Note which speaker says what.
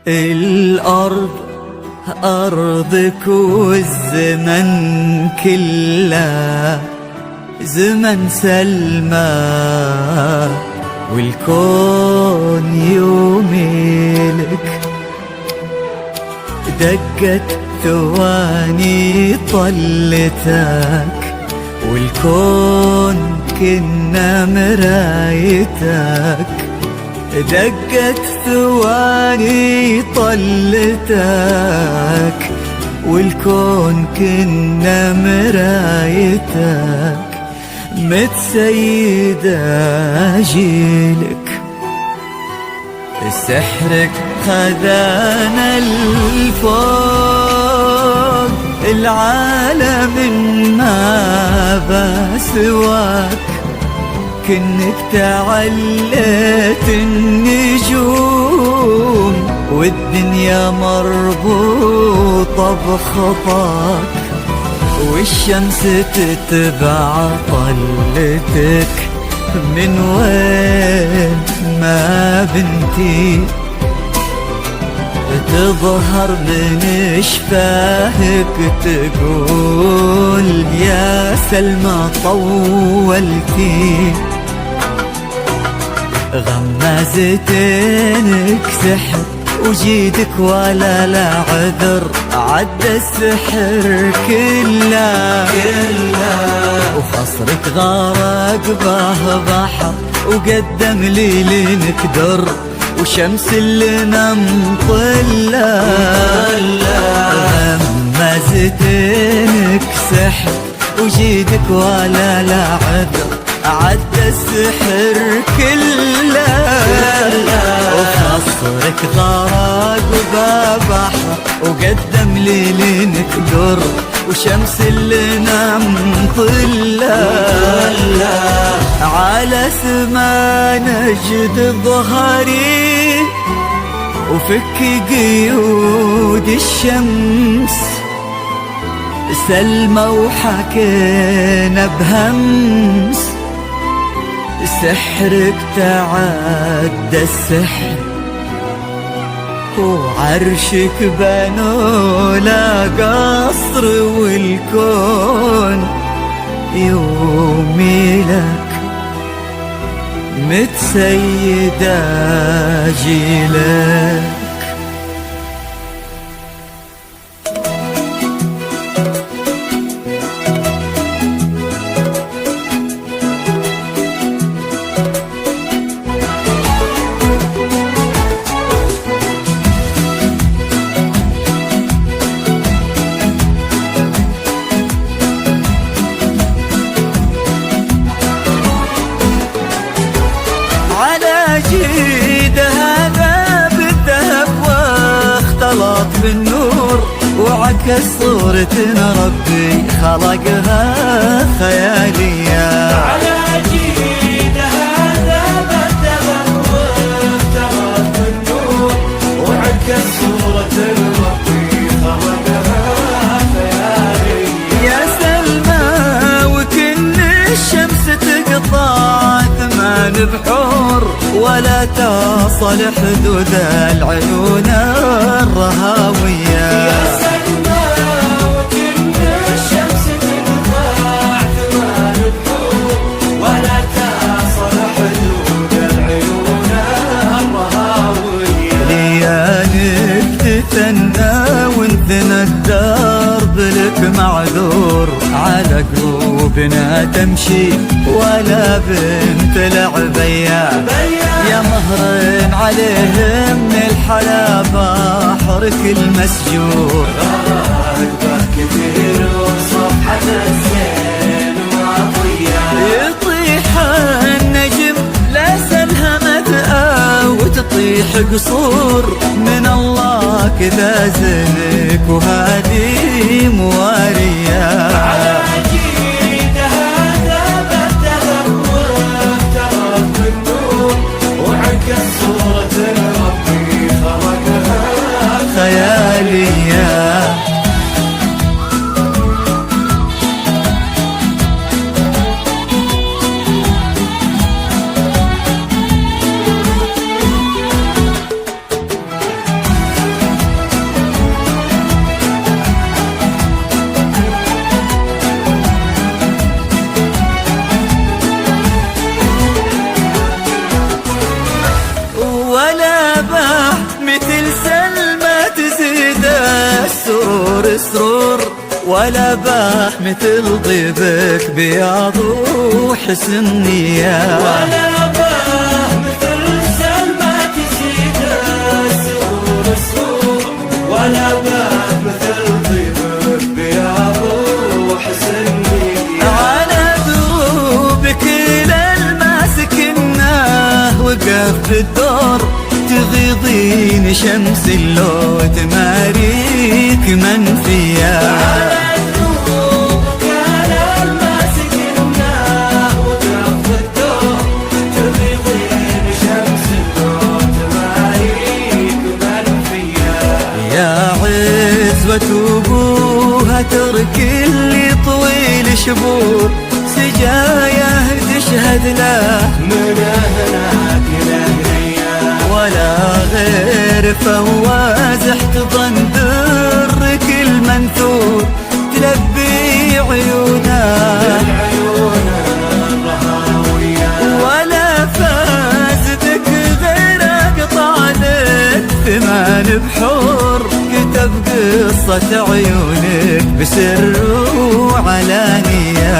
Speaker 1: الأرض أرضك والزمن كله زمن سلمى، والكون يوميلك دقت ثواني طلتك، والكون كنا مرايتك دقت ثواني طلتك، والكون كنا مرايتك متسيدة جيلك. سحرك خذانا الفوق العالم ما بسواك، كنك تعلت النجوم والدنيا مربوطة بخطاك، والشمس تتبع طلتك من وين ما بنتي تظهر من شفاهك تقول يا سلمى طولتي، غمازتينك سحر وجيدك ولا لا عذر، عدى السحر كله وخصرك غرق به بحر، وقدم ليلك در وشمس اللي نمطلة، غمازتينك سحر وجيدك ولا لا عذر، عدى السحر كله وخصرك غرق ببحر، وقدم ليلك در وشمس اللي نمطلة، على سما نجد ظهري وفك قيود الشمس، سلمى وحكينا بهمس، سحرك تعدى السحر، وعرشك بنوا لا قصر، والكون يومي لك متسيدة جيلك. جيدها ذاب الذهب واختلط بالنور، وعكس صورة ربي خلقها خيالية،
Speaker 2: على جيدها ذاب الذهب واختلط بالنور، وعكس صورة ربي خلقها خيالية.
Speaker 1: يا سلمى وكن الشمس تقطع ثمان بحور، ولا تصل حدود العيون الرهاوية،
Speaker 2: يا سلمى وكن الشمس تقطع ثمان بحور، ولا تصل حدود العيون الرهاوية.
Speaker 1: ليالك تثنى وانثنى الدرب لك معذور، على قلوبنا تمشي ولا بنت لعبية، يا مهر عليهم من الحلا بحرك المسجور،
Speaker 2: غرقك كثير وصفحة الزين وعطية،
Speaker 1: يطيح النجم لا سلهمت وتطيح قصور، من الله كذا زنك وهذه موارية،
Speaker 2: على جيدها ذاب الذهب واختلط بالنور، وعكس صورة ربي خلقها
Speaker 1: خيالية. مسرور، ولا باه مثل ضيبك بياض وحسن نية،
Speaker 2: ولا باه مثل سلمى تزيد السرور السرور، ولا باه مثل ضيبك بياض وحسن نية.
Speaker 1: على دروبك للماسكناه وقف بالدور، تغيضين شمس اللوت ماريك منفية.
Speaker 2: على دروبك للماسكناه وقف بالدور، تغيضين شمس اللوت ماريك منفية.
Speaker 1: يا عزوة أبوها ترك اللي طويل شبور، سجاياه تشهد له
Speaker 2: من هناك لهنية،
Speaker 1: ولا غير فواز احتضن درك المنثور، تلبي عيونها
Speaker 2: العيون الرهاوية.
Speaker 1: ولا فازتك غير قطع لك ثمان بحور، كتب قصة عيونك بسر وعلانية.